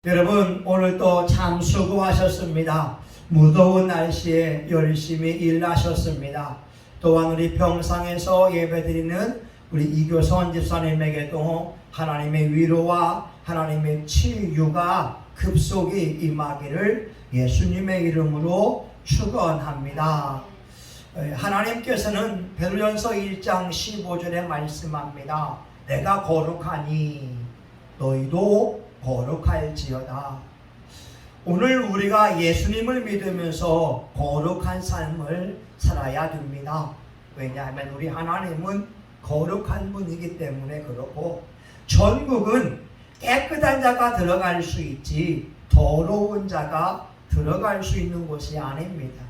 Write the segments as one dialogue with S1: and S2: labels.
S1: 여러분, 오늘도 참 수고하셨습니다. 무더운 날씨에 열심히 일하셨습니다. 또한 우리 평상에서 예배드리는 우리 이교선 집사님에게도 하나님의 위로와 하나님의 치유가 급속히 임하기를 예수님의 이름으로 축원합니다. 하나님께서는 베드로전서 1장 15절에 말씀합니다. 내가 거룩하니 너희도 거룩할지어다. 오늘 우리가 예수님을 믿으면서 거룩한 삶을 살아야 됩니다. 왜냐하면 우리 하나님은 거룩한 분이기 때문에 그렇고, 천국은 깨끗한 자가 들어갈 수 있지 더러운 자가 들어갈 수 있는 곳이 아닙니다.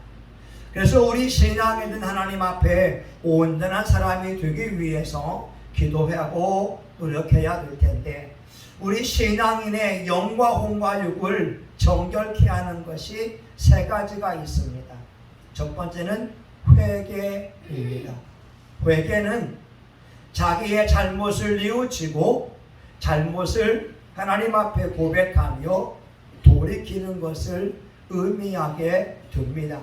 S1: 그래서 우리 신앙에 있는 하나님 앞에 온전한 사람이 되기 위해서 기도하고 노력해야 될 텐데, 우리 신앙인의 영과 혼과 육을 정결케 하는 것이 세 가지가 있습니다. 첫 번째는 회개입니다. 회개는 자기의 잘못을 뉘우치고 잘못을 하나님 앞에 고백하며 돌이키는 것을 의미하게 됩니다.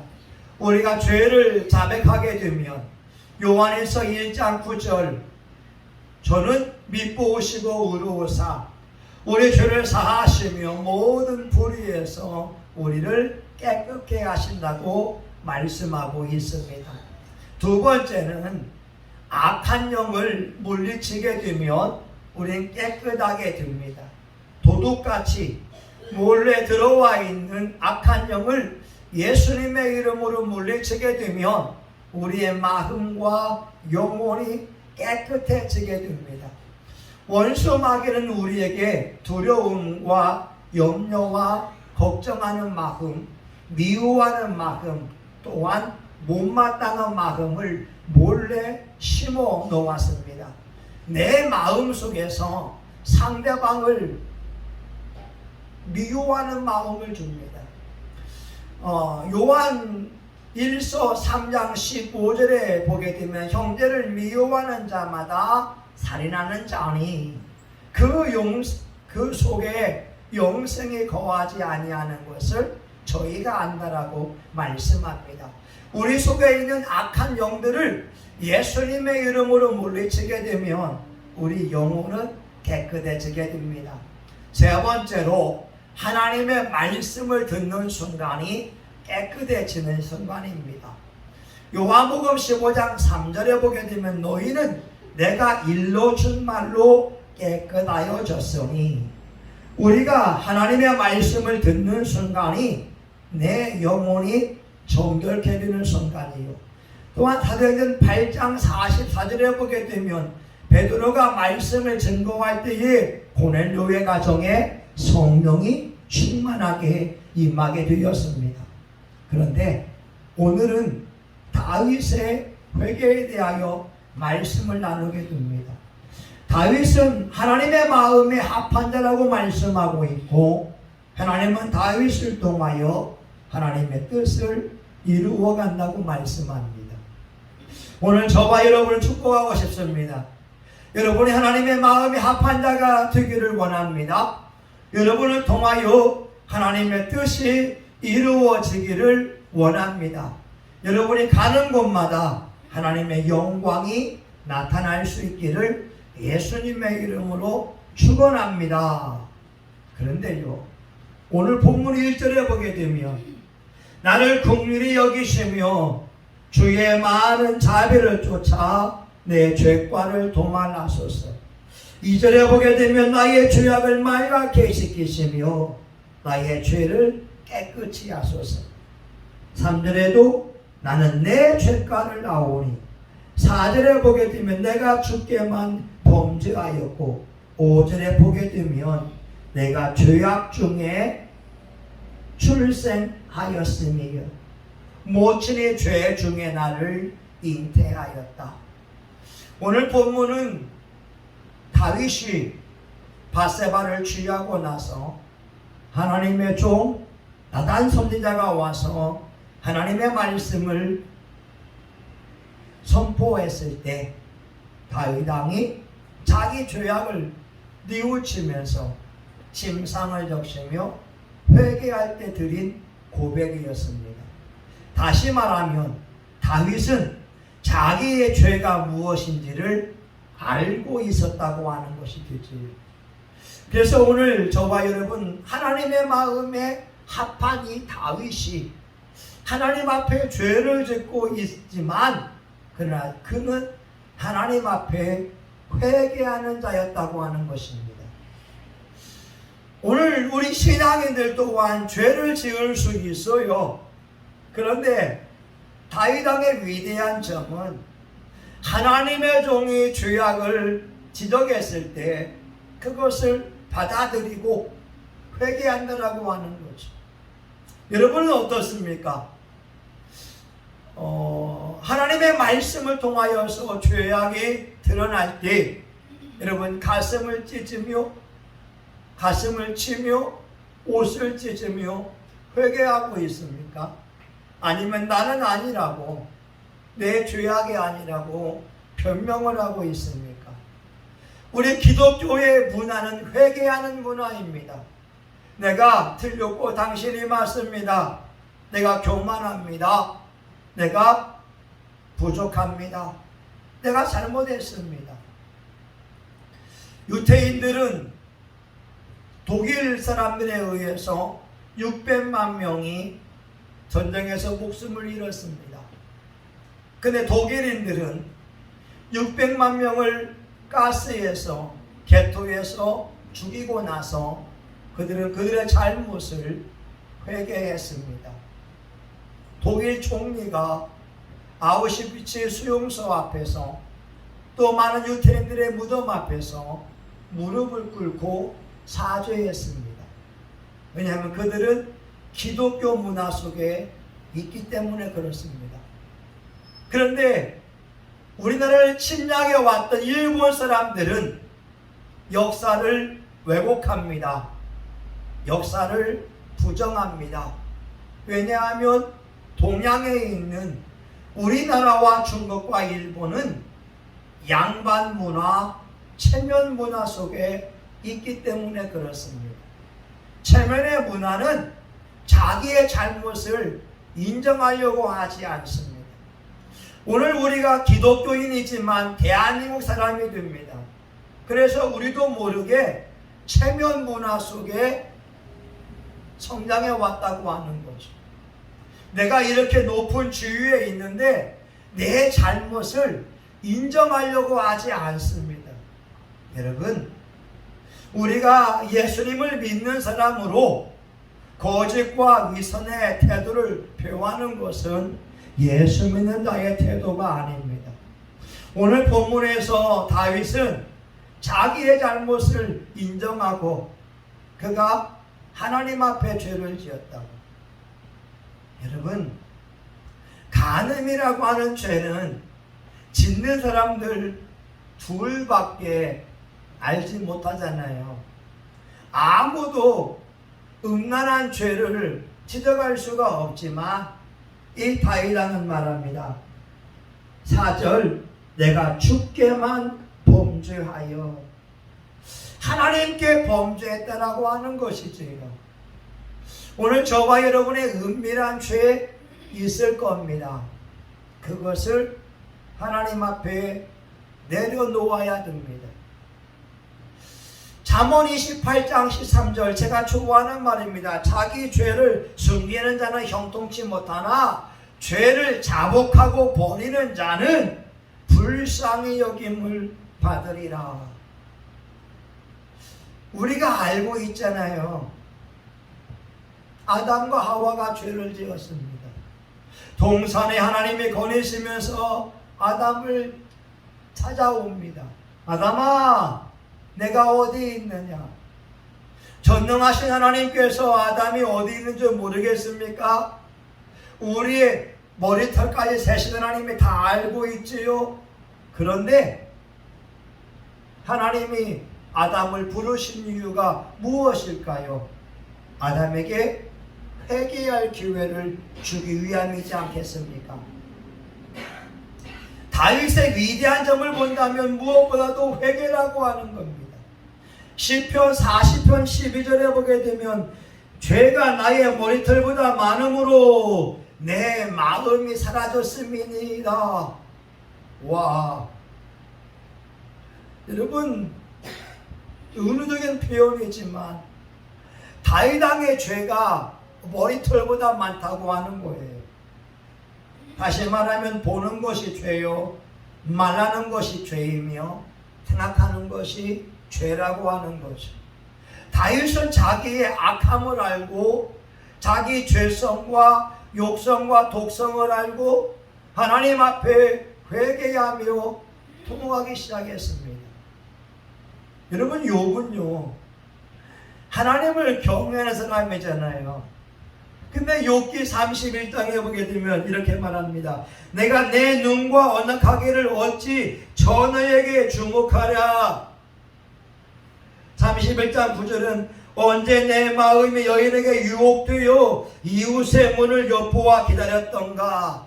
S1: 우리가 죄를 자백하게 되면 요한에서 1장 9절 저는 미쁘시고 의로우사 우리 죄를 사하시며 모든 불의에서 우리를 깨끗게 하신다고 말씀하고 있습니다. 두 번째는 악한 영을 물리치게 되면 우리는 깨끗하게 됩니다. 도둑같이 몰래 들어와 있는 악한 영을 예수님의 이름으로 물리치게 되면 우리의 마음과 영혼이 깨끗해지게 됩니다. 원수 마귀는 우리에게 두려움과 염려와 걱정하는 마음, 미워하는 마음, 또한 못마땅한 마음을 몰래 심어 놓았습니다. 내 마음 속에서 상대방을 미워하는 마음을 줍니다. 요한 1서 3장 15절에 보게 되면 형제를 미워하는 자마다 살인하는 자니 그 속에 영생이 거하지 아니하는 것을 저희가 안다라고 말씀합니다. 우리 속에 있는 악한 영들을 예수님의 이름으로 물리치게 되면 우리 영혼은 깨끗해지게 됩니다. 세 번째로 하나님의 말씀을 듣는 순간이 깨끗해지는 순간입니다. 요한복음 15장 3절에 보게 되면 너희는 내가 일러준 말로 깨끗하여졌으니, 우리가 하나님의 말씀을 듣는 순간이 내 영혼이 정결케 되는 순간이요. 또한 사도행전 8장 44절에 보게 되면 베드로가 말씀을 증거할 때에 고넬료의 가정에 성령이 충만하게 임하게 되었습니다. 그런데 오늘은 다윗의 회개에 대하여 말씀을 나누게 됩니다. 다윗은 하나님의 마음에 합한 자라고 말씀하고 있고, 하나님은 다윗을 통하여 하나님의 뜻을 이루어 간다고 말씀합니다. 오늘 저와 여러분을 축복하고 싶습니다. 여러분이 하나님의 마음에 합한 자가 되기를 원합니다. 여러분을 통하여 하나님의 뜻이 이루어지기를 원합니다. 여러분이 가는 곳마다 하나님의 영광이 나타날 수 있기를 예수님의 이름으로 축원합니다. 그런데요, 오늘 본문 1절에 보게 되면 나를 긍휼히 여기시며 주의 많은 자비를 쫓아 내 죄과를 도말하소서. 2절에 보게 되면 나의 죄악을 말갛게 씻기시며 나의 죄를 깨끗이 하소서. 3절에도 나는 내 죄과를 나오니, 4절에 보게 되면 내가 주께만 범죄하였고, 5절에 보게 되면 내가 죄악 중에 출생하였으며 모친의 죄 중에 나를 잉태하였다. 오늘 본문은 다윗이 밧세바를 취하고 나서 하나님의 종 나단 선지자가 와서 하나님의 말씀을 선포했을 때 다윗 왕이 자기 죄악을 뉘우치면서 침상을 적시며 회개할 때 드린 고백이었습니다. 다시 말하면 다윗은 자기의 죄가 무엇인지를 알고 있었다고 하는 것이 되지요. 그래서 오늘 저와 여러분 하나님의 마음에 합한 이 다윗이 하나님 앞에 죄를 짓고 있지만 그러나 그는 하나님 앞에 회개하는 자였다고 하는 것입니다. 오늘 우리 신앙인들 또한 죄를 지을 수 있어요. 그런데 다윗 왕의 위대한 점은 하나님의 종이 죄악을 지적했을 때 그것을 받아들이고 회개한다라고 하는 거죠. 여러분은 어떻습니까? 하나님의 말씀을 통하여서 죄악이 드러날 때 여러분 가슴을 찢으며 가슴을 치며 옷을 찢으며 회개하고 있습니까? 아니면 나는 아니라고 내 죄악이 아니라고 변명을 하고 있습니까? 우리 기독교의 문화는 회개하는 문화입니다. 내가 틀렸고 당신이 맞습니다. 내가 교만합니다. 내가 부족합니다. 내가 잘못했습니다. 유태인들은 독일 사람들에 의해서 600만 명이 전쟁에서 목숨을 잃었습니다. 근데 독일인들은 600만 명을 가스에서 개토에서 죽이고 나서 그들은 그들의 잘못을 회개했습니다. 독일 총리가 아우슈비츠 수용소 앞에서 또 많은 유태인들의 무덤 앞에서 무릎을 꿇고 사죄했습니다. 왜냐하면 그들은 기독교 문화 속에 있기 때문에 그렇습니다. 그런데 우리나라를 침략해 왔던 일본 사람들은 역사를 왜곡합니다. 역사를 부정합니다. 왜냐하면 동양에 있는 우리나라와 중국과 일본은 양반 문화, 체면 문화 속에 있기 때문에 그렇습니다. 체면의 문화는 자기의 잘못을 인정하려고 하지 않습니다. 오늘 우리가 기독교인이지만 대한민국 사람이 됩니다. 그래서 우리도 모르게 체면 문화 속에 성장해 왔다고 하는 거죠. 내가 이렇게 높은 지위에 있는데 내 잘못을 인정하려고 하지 않습니다. 여러분, 우리가 예수님을 믿는 사람으로 거짓과 위선의 태도를 표하는 것은 예수 믿는 자의 태도가 아닙니다. 오늘 본문에서 다윗은 자기의 잘못을 인정하고 그가 하나님 앞에 죄를 지었다고. 여러분, 간음이라고 하는 죄는 짓는 사람들 둘밖에 알지 못하잖아요. 아무도 음란한 죄를 지적할 수가 없지만 이 다윗왕은 말합니다. 4절 내가 주께만 범죄하여 하나님께 범죄했다라고 하는 것이지요. 오늘 저와 여러분의 은밀한 죄 있을 겁니다. 그것을 하나님 앞에 내려놓아야 됩니다. 잠언 28장 13절 제가 좋아하는 말입니다. 자기 죄를 숨기는 자는 형통치 못하나 죄를 자복하고 버리는 자는 불쌍히 여김을 받으리라. 우리가 알고 있잖아요. 아담과 하와가 죄를 지었습니다. 동산에 하나님이 거니시면서 아담을 찾아옵니다. 아담아, 내가 어디 있느냐? 전능하신 하나님께서 아담이 어디 있는지 모르겠습니까? 우리의 머리털까지 세신 하나님이 다 알고 있지요. 그런데 하나님이 아담을 부르신 이유가 무엇일까요? 아담에게 회개할 기회를 주기 위함이지 않겠습니까? 다윗의 위대한 점을 본다면 무엇보다도 회개라고 하는 겁니다. 시편 40편 12절에 보게 되면 죄가 나의 머리털보다 많음으로 내 마음이 사라졌음이니이다. 와, 여러분, 은유적인 표현이지만 다윗 왕의 죄가 머리털보다 많다고 하는 거예요. 다시 말하면 보는 것이 죄요, 말하는 것이 죄이며 생각하는 것이 죄라고 하는 거죠. 다윗은 자기의 악함을 알고 자기 죄성과 욕성과 독성을 알고 하나님 앞에 회개하며 통곡하기 시작했습니다. 여러분, 욥은요, 하나님을 경외하는 사람이잖아요. 근데 욥기 31장에 보게 되면 이렇게 말합니다. 내가 내 눈과 언약하기를 어찌 전어에게 주목하랴. 31장 9절은 언제 내 마음이 여인에게 유혹되어 이웃의 문을 엿보아 기다렸던가.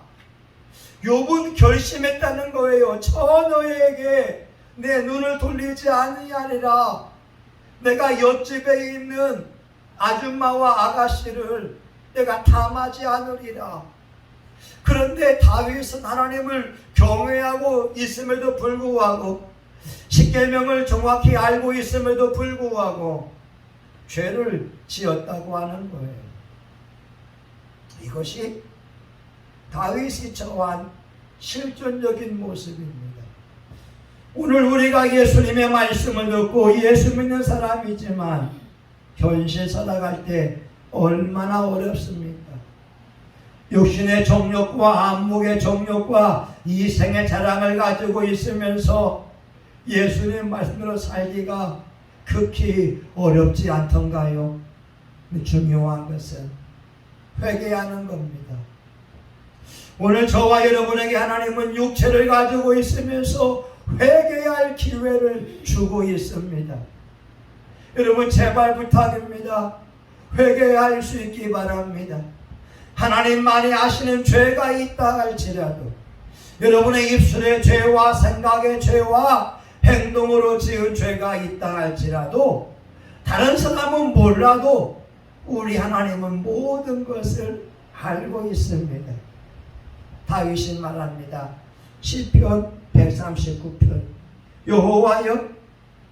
S1: 욥은 결심했다는 거예요. 전어에게 내 눈을 돌리지 아니하리라. 내가 옆집에 있는 아줌마와 아가씨를 내가 탐하지 않으리라. 그런데 다윗은 하나님을 경외하고 있음에도 불구하고 십계명을 정확히 알고 있음에도 불구하고 죄를 지었다고 하는 거예요. 이것이 다윗이 처한 실존적인 모습입니다. 오늘 우리가 예수님의 말씀을 듣고 예수 믿는 사람이지만 현실 살아갈 때 얼마나 어렵습니까? 육신의 정욕과 안목의 정욕과 이생의 자랑을 가지고 있으면서 예수님 말씀으로 살기가 극히 어렵지 않던가요? 중요한 것은 회개하는 겁니다. 오늘 저와 여러분에게 하나님은 육체를 가지고 있으면서 회개할 기회를 주고 있습니다. 여러분, 제발 부탁입니다. 회개할 수 있기 바랍니다. 하나님만이 아시는 죄가 있다 할지라도 여러분의 입술의 죄와 생각의 죄와 행동으로 지은 죄가 있다 할지라도 다른 사람은 몰라도 우리 하나님은 모든 것을 알고 있습니다. 다윗이 말합니다. 시편 139편 여호와여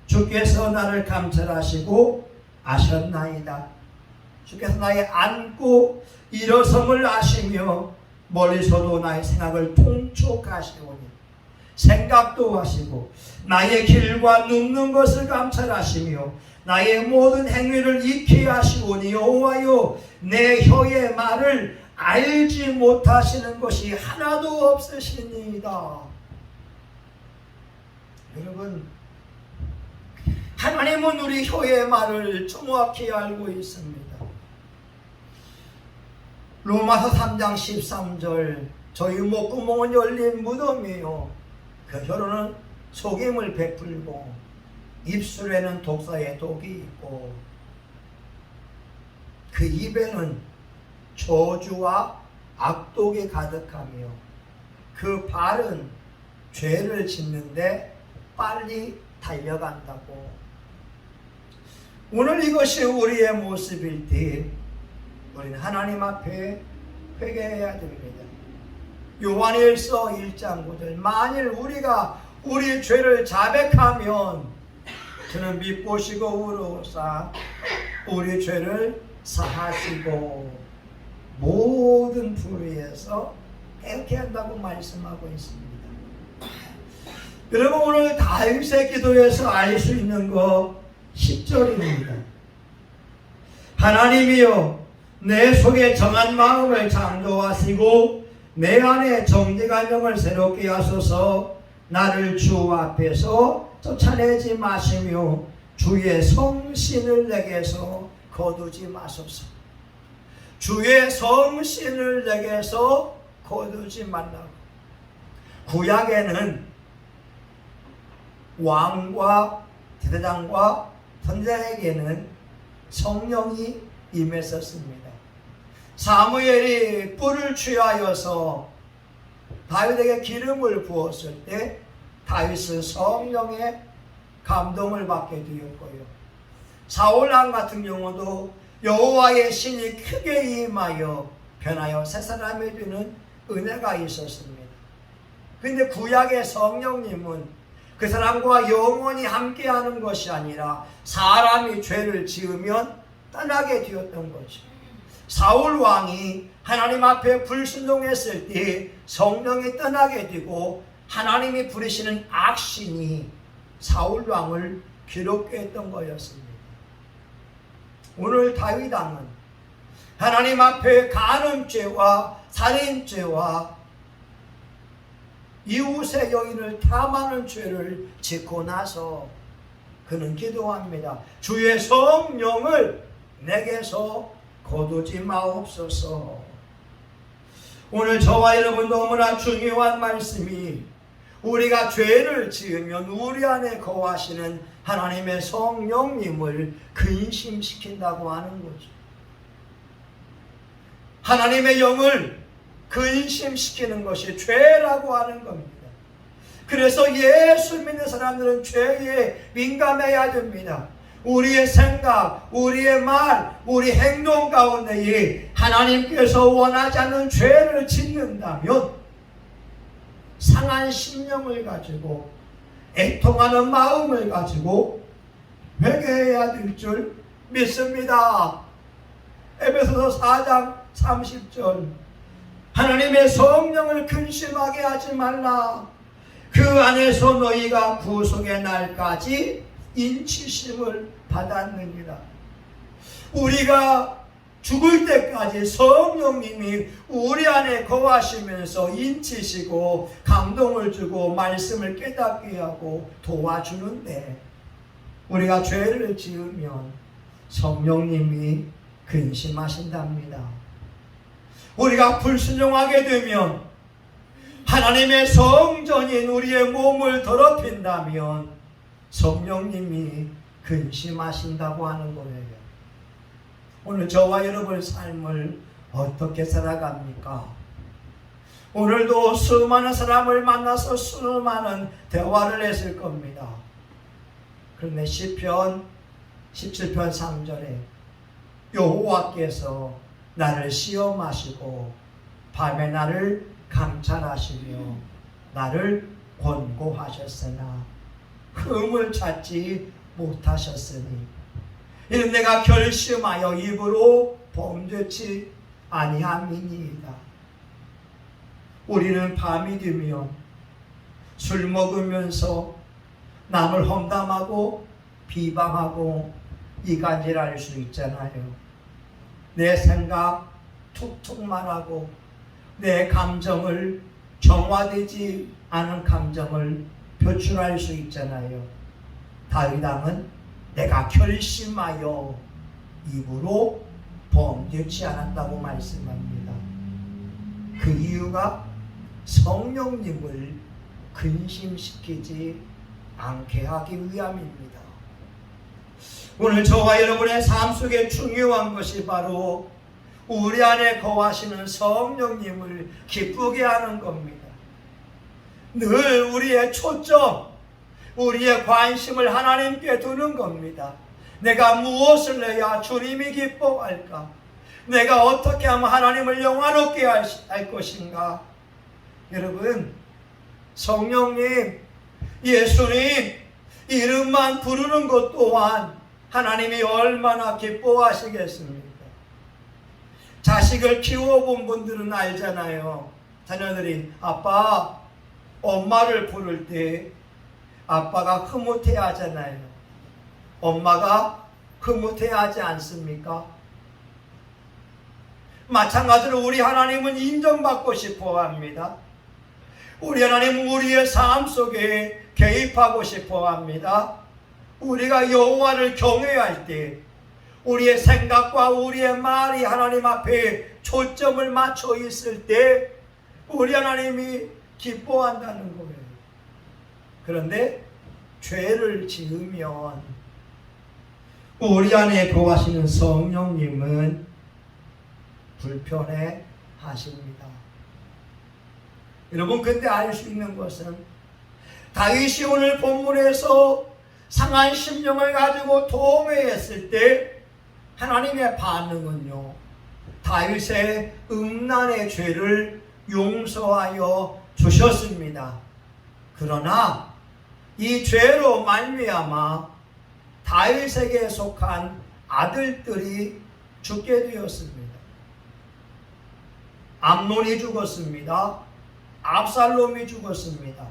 S1: 주께서 나를 감찰하시고 아셨나이다. 주께서 나의 앉고 일어섬을 아시며 멀리서도 나의 생각을 통촉하시오니 생각도 하시고 나의 길과 눕는 것을 감찰하시며 나의 모든 행위를 익히 하시오니 여호와여 내 혀의 말을 알지 못하시는 것이 하나도 없으시니이다. 여러분, 하나님은 우리 혀의 말을 정확히 알고 있습니다. 로마서 3장 13절 저희 목구멍은 열린 무덤이요 그 혀로는 속임을 베풀고 입술에는 독사의 독이 있고 그 입에는 저주와 악독이 가득하며 그 발은 죄를 짓는데 빨리 달려간다고. 오늘 이것이 우리의 모습일 때 우리는 하나님 앞에 회개해야 됩니다. 요한일서 1장 9절 만일 우리가 우리 죄를 자백하면 저는 미쁘시고 의로우사 우리 죄를 사하시고 모든 불의에서 깨끗게 한다고 말씀하고 있습니다. 여러분, 오늘 다윗의 기도에서 알 수 있는 거 10절입니다. 하나님이여 내 속에 정한 마음을 창조하시고 내 안에 정직한 영을 새롭게 하소서. 나를 주 앞에서 쫓아내지 마시며 주의 성신을 내게서 거두지 마소서. 주의 성신을 내게서 거두지 말라고. 구약에는 왕과 대대장과 선생에게는 성령이 임했었습니다. 사무엘이 뿔을 취하여서 다윗에게 기름을 부었을 때 다윗은 성령의 감동을 받게 되었고요. 사울 왕 같은 경우도 여호와의 신이 크게 임하여 변하여 새 사람이 되는 은혜가 있었습니다. 근데 구약의 성령님은 그 사람과 영원히 함께하는 것이 아니라 사람이 죄를 지으면 떠나게 되었던 거죠. 사울 왕이 하나님 앞에 불순종했을 때 성령이 떠나게 되고 하나님이 부리시는 악신이 사울 왕을 괴롭게 했던 거였습니다. 오늘 다윗 왕은 하나님 앞에 간음죄와 살인죄와 이웃의 여인을 탐하는 죄를 짓고 나서 그는 기도합니다. 주의 성령을 내게서 거두지 마옵소서. 오늘 저와 여러분 너무나 중요한 말씀이 우리가 죄를 지으면 우리 안에 거하시는 하나님의 성령님을 근심시킨다고 하는 거죠. 하나님의 영을 근심시키는 것이 죄라고 하는 겁니다. 그래서 예수 믿는 사람들은 죄에 민감해야 됩니다. 우리의 생각, 우리의 말, 우리 행동 가운데에 하나님께서 원하지 않는 죄를 짓는다면 상한 심령을 가지고 애통하는 마음을 가지고 회개해야 될 줄 믿습니다. 에베소서 4장 30절 하나님의 성령을 근심하게 하지 말라. 그 안에서 너희가 구속의 날까지 인치심을 받았느니라. 우리가 죽을 때까지 성령님이 우리 안에 거하시면서 인치시고 감동을 주고 말씀을 깨닫게 하고 도와주는데 우리가 죄를 지으면 성령님이 근심하신답니다. 우리가 불순종하게 되면 하나님의 성전인 우리의 몸을 더럽힌다면 성령님이 근심하신다고 하는 거예요. 오늘 저와 여러분의 삶을 어떻게 살아갑니까? 오늘도 수많은 사람을 만나서 수많은 대화를 했을 겁니다. 그런데 시편 17편 3절에 여호와께서 나를 시험하시고 밤에 나를 감찰하시며 나를 권고하셨으나 흠을 찾지 못하셨으니 이는 내가 결심하여 입으로 범죄치 아니함이니이다. 우리는 밤이 되면 술 먹으면서 남을 험담하고 비방하고 이간질할 수 있잖아요. 내 생각 툭툭 말하고 내 감정을 정화되지 않은 감정을 표출할 수 있잖아요. 다윗 왕은 내가 결심하여 입으로 범죄치 않았다고 말씀합니다. 그 이유가 성령님을 근심시키지 않게 하기 위함입니다. 오늘 저와 여러분의 삶 속에 중요한 것이 바로 우리 안에 거하시는 성령님을 기쁘게 하는 겁니다. 늘 우리의 초점, 우리의 관심을 하나님께 두는 겁니다. 내가 무엇을 해야 주님이 기뻐할까? 내가 어떻게 하면 하나님을 영화롭게 할 것인가? 여러분, 성령님, 예수님 이름만 부르는 것 또한 하나님이 얼마나 기뻐하시겠습니까? 자식을 키워본 분들은 알잖아요. 자녀들이 아빠, 엄마를 부를 때 아빠가 흐뭇해하잖아요. 엄마가 흐뭇해하지 않습니까? 마찬가지로 우리 하나님은 인정받고 싶어 합니다. 우리 하나님은 우리의 삶 속에 개입하고 싶어 합니다. 우리가 여호와를 경외할 때 우리의 생각과 우리의 말이 하나님 앞에 초점을 맞춰 있을 때 우리 하나님이 기뻐한다는 거예요. 그런데 죄를 지으면 우리 안에 거하시는 성령님은 불편해 하십니다. 여러분, 근데 알 수 있는 것은 다윗이 오늘 본문에서 상한 심령을 가지고 도매했을 때 하나님의 반응은요, 다윗의 음란의 죄를 용서하여 주셨습니다. 그러나 이 죄로 말미암아 다윗에게 속한 아들들이 죽게 되었습니다. 암논이 죽었습니다. 압살롬이 죽었습니다.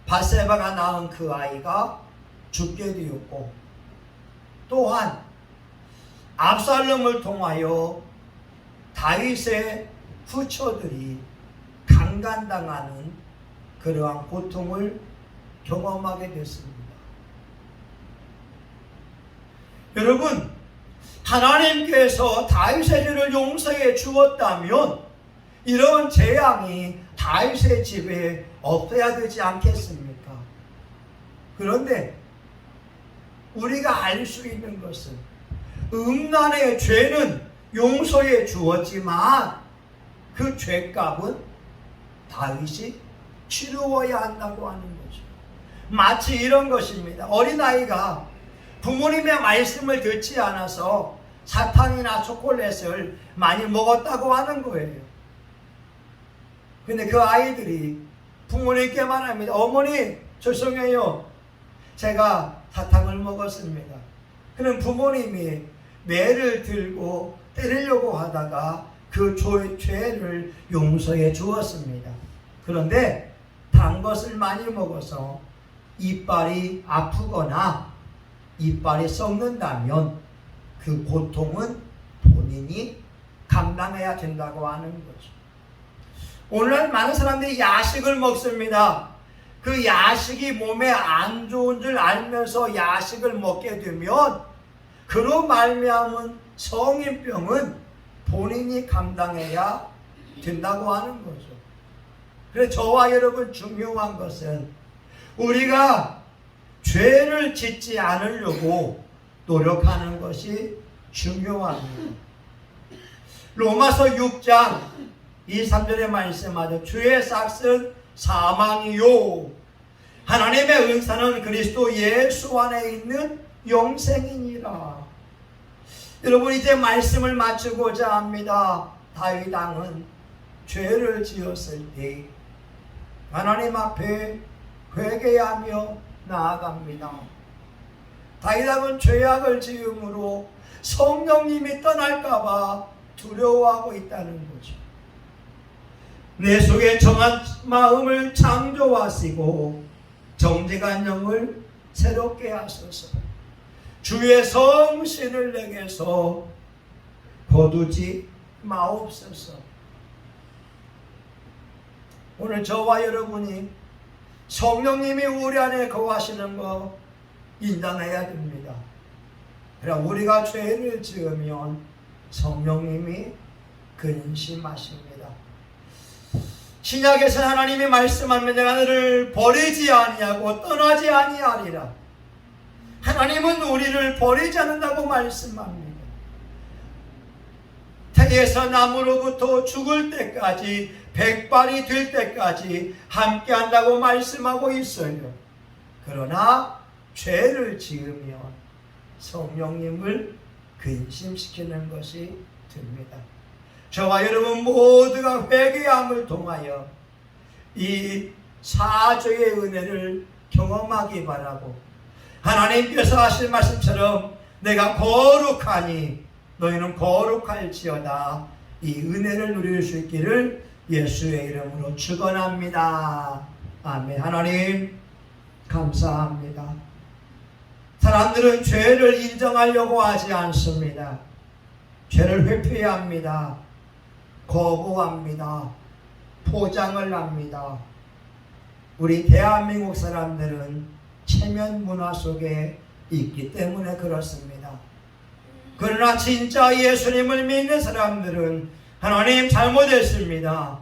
S1: 바세바가 낳은 그 아이가 죽게 되었고, 또한 압살롬을 통하여 다윗의 후처들이 강간당하는 그러한 고통을 경험하게 됐습니다. 여러분, 하나님께서 다윗의 죄를 용서해 주었다면 이런 재앙이 다윗의 집에 없어야 되지 않겠습니까? 그런데 우리가 알 수 있는 것은 음란의 죄는 용서해 주었지만 그 죄값은 다윗이 치루어야 한다고 하는 거죠. 마치 이런 것입니다. 어린아이가 부모님의 말씀을 듣지 않아서 사탕이나 초콜릿을 많이 먹었다고 하는 거예요. 근데 그 아이들이 부모님께 말합니다. 어머니, 죄송해요. 제가 사탕을 먹었습니다. 그럼 부모님이 매를 들고 때리려고 하다가 그 죄를 용서해 주었습니다. 그런데 단 것을 많이 먹어서 이빨이 아프거나 이빨이 썩는다면 그 고통은 본인이 감당해야 된다고 하는 거죠. 오늘날 많은 사람들이 야식을 먹습니다. 그 야식이 몸에 안 좋은 줄 알면서 야식을 먹게 되면 그로 말미암은 성인병은 본인이 감당해야 된다고 하는 거죠. 그래서 저와 여러분 중요한 것은 우리가 죄를 짓지 않으려고 노력하는 것이 중요합니다. 로마서 6장 2, 3절의 말씀하죠. 주의 삭은 사망이요 하나님의 은사는 그리스도 예수 안에 있는 영생이니라. 여러분, 이제 말씀을 마치고자 합니다. 다윗 왕은 죄를 지었을 때 하나님 앞에 회개하며 나아갑니다. 다윗 왕은 죄악을 지음으로 성령님이 떠날까봐 두려워하고 있다는 거죠. 내 속에 정한 마음을 창조하시고 정직한 영을 새롭게 하소서. 주의 성신을 내게서 거두지 마옵소서. 오늘 저와 여러분이 성령님이 우리 안에 거하시는 거 인정해야 됩니다. 그러나 우리가 죄를 지으면 성령님이 근심하십니다. 신약에서 하나님이 말씀하면 내가 너를 버리지 아니하고 떠나지 아니하리라. 하나님은 우리를 버리지 않는다고 말씀합니다. 태에서 나무로부터 죽을 때까지, 백발이 될 때까지 함께 한다고 말씀하고 있어요. 그러나 죄를 지으면 성령님을 근심시키는 것이 됩니다. 저와 여러분 모두가 회개함을 통하여 이 사죄의 은혜를 경험하기 바라고, 하나님께서 하실 말씀처럼 내가 거룩하니 너희는 거룩할지어다, 이 은혜를 누릴 수 있기를 예수의 이름으로 축원합니다. 아멘. 하나님 감사합니다. 사람들은 죄를 인정하려고 하지 않습니다. 죄를 회피합니다. 거부합니다. 포장을 합니다. 우리 대한민국 사람들은 체면 문화 속에 있기 때문에 그렇습니다. 그러나 진짜 예수님을 믿는 사람들은 하나님 잘못했습니다.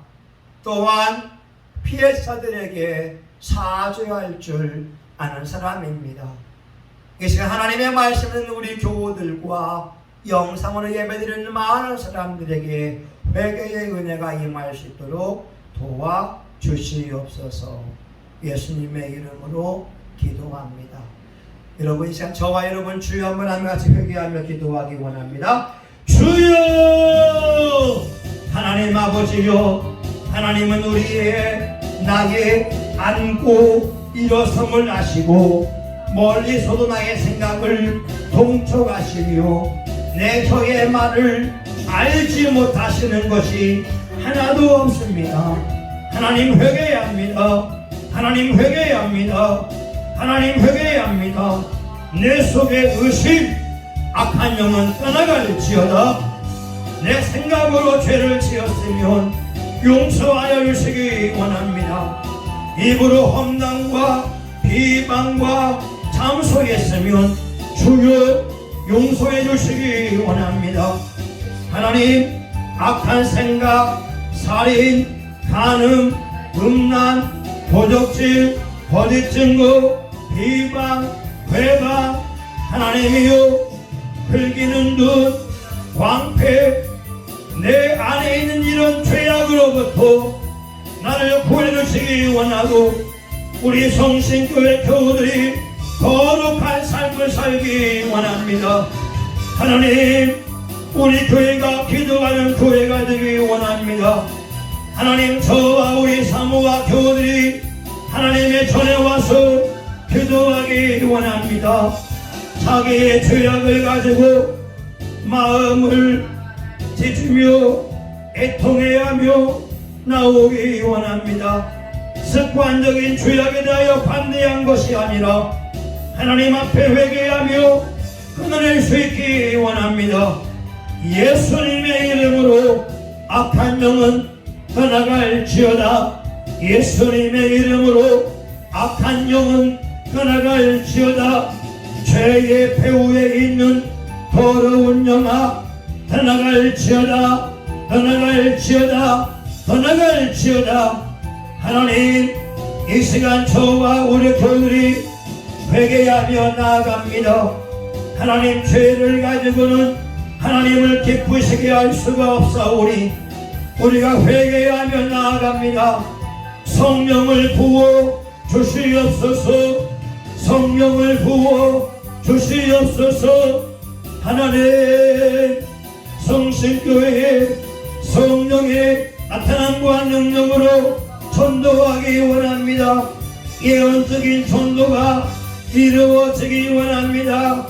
S1: 또한 피해자들에게 사죄할 줄 아는 사람입니다. 이 시간 하나님의 말씀은 우리 교우들과 영상으로 예배드리는 많은 사람들에게 회개의 은혜가 임할 수 있도록 도와주시옵소서. 예수님의 이름으로 기도합니다. 여러분 이 시간 저와 여러분 주여 한번 하며 같이 회개하며 기도하기 원합니다. 주여 하나님 아버지여, 하나님은 우리의 나의 안고 일어섬을 아시고 멀리서도 나의 생각을 동촉하시며 내 혀의 말을 알지 못하시는 것이 하나도 없습니다. 하나님 회개합니다. 하나님 회개합니다. 하나님 회개합니다. 내 속에 의심, 악한 영은 떠나갈지어다. 내 생각으로 죄를 지었으면 용서하여 주시기 원합니다. 입으로 험담과 비방과 참소했으면 주여 용서해 주시기 원합니다. 하나님, 악한 생각, 살인, 간음, 음란, 도적질, 거짓 증거, 비방, 회방, 하나님이여 흘기는 눈, 광패, 내 안에 있는 이런 죄악으로부터 나를 구해주시기 원하고 우리 성신교회 교우들이 거룩한 삶을 살기 원합니다. 하나님, 우리 교회가 기도하는 교회가 되기 원합니다. 하나님, 저와 우리 사모와 교우들이 하나님의 전에 와서 기도하기 원합니다. 자기의 죄악을 가지고 마음을 지치며 애통해하며 나오기 원합니다. 습관적인 죄악에 대하여 반대한 것이 아니라 하나님 앞에 회개하며 끊어낼 수 있기 원합니다. 예수님의 이름으로 악한 영은 떠나갈지어다. 예수님의 이름으로 악한 영은 떠나갈지어다. 죄의 배후에 있는 더러운 영아 떠나갈지어다. 떠나갈지어다. 떠나갈지어다. 하나님, 이 시간 저와 우리 교우들이 회개하며 나아갑니다. 하나님, 죄를 가지고는 하나님을 기쁘시게 할 수가 없사오니 우리가 회개하며 나아갑니다. 성령을 부어 주시옵소서. 성령을 부어 주시옵소서. 하나님, 성신교회에 성령의 나타남과 능력으로 전도하기 원합니다. 예언적인 전도가 이루어지기 원합니다.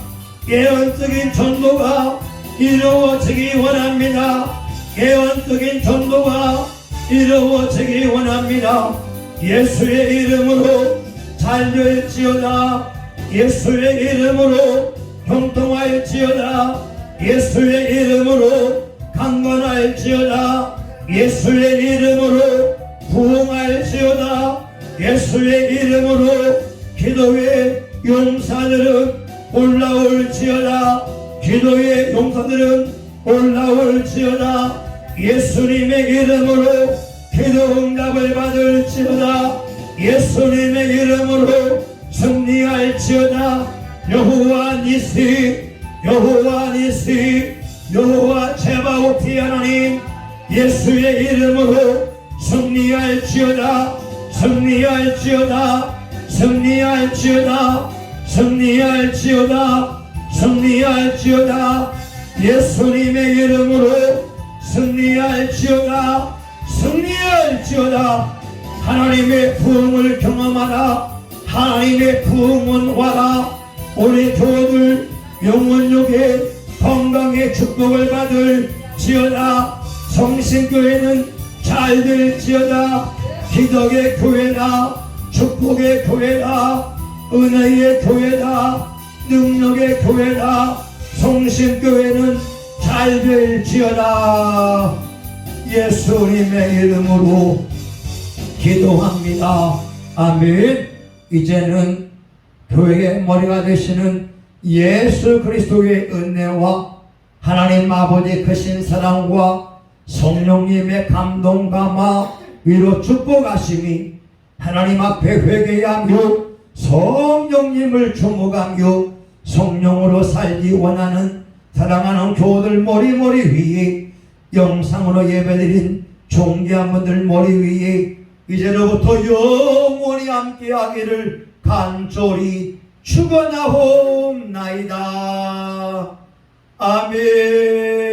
S1: 예언적인 전도가 이루어지기 원합니다. 예언적인 전도가 이루어지기 원합니다. 예수의 이름으로 잘될지어다. 예수의 이름으로 형통할지어다. 예수의 이름으로 강건할지어다. 예수의 이름으로 부흥할지어다. 예수의 이름으로 기도의 용사들은 올라올지어다. 기도의 용사들은 올라올지어다. 예수님의 이름으로 기도 응답을 받을지어다. 예수님의 이름으로 승리할지어다. 여호와 니시, 여호와 니시, 여호와 제바오티 하나님, 예수의 이름으로 승리할지어다. 승리할지어다. 승리할지어다. 승리할지어다. 승리할지어다. 예수님의 이름으로 승리할지어다. 승리할지어다. 하나님의 부흥을 경험하라. 하나님의 부흥은 와라. 우리 교우들 영혼육에 건강의 축복을 받을지어다. 성신교회는 잘 될지어다. 기덕의 교회다. 축복의 교회다. 은혜의 교회다. 능력의 교회다. 성신교회는 잘 될지어다. 예수님의 이름으로 기도합니다. 아멘. 이제는 교회의 머리가 되시는 예수 그리스도의 은혜와 하나님 아버지 크신 사랑과 성령님의 감동 감화 위로 축복하심이 하나님 앞에 회개하며 성령님을 주목하며 성령으로 살기 원하는 사랑하는 교우들 머리 위에 영상으로 예배드린 존귀한 분들 머리 위에 이제로부터 영원히 함께하기를 간절히 축원하옵나이다. 아멘.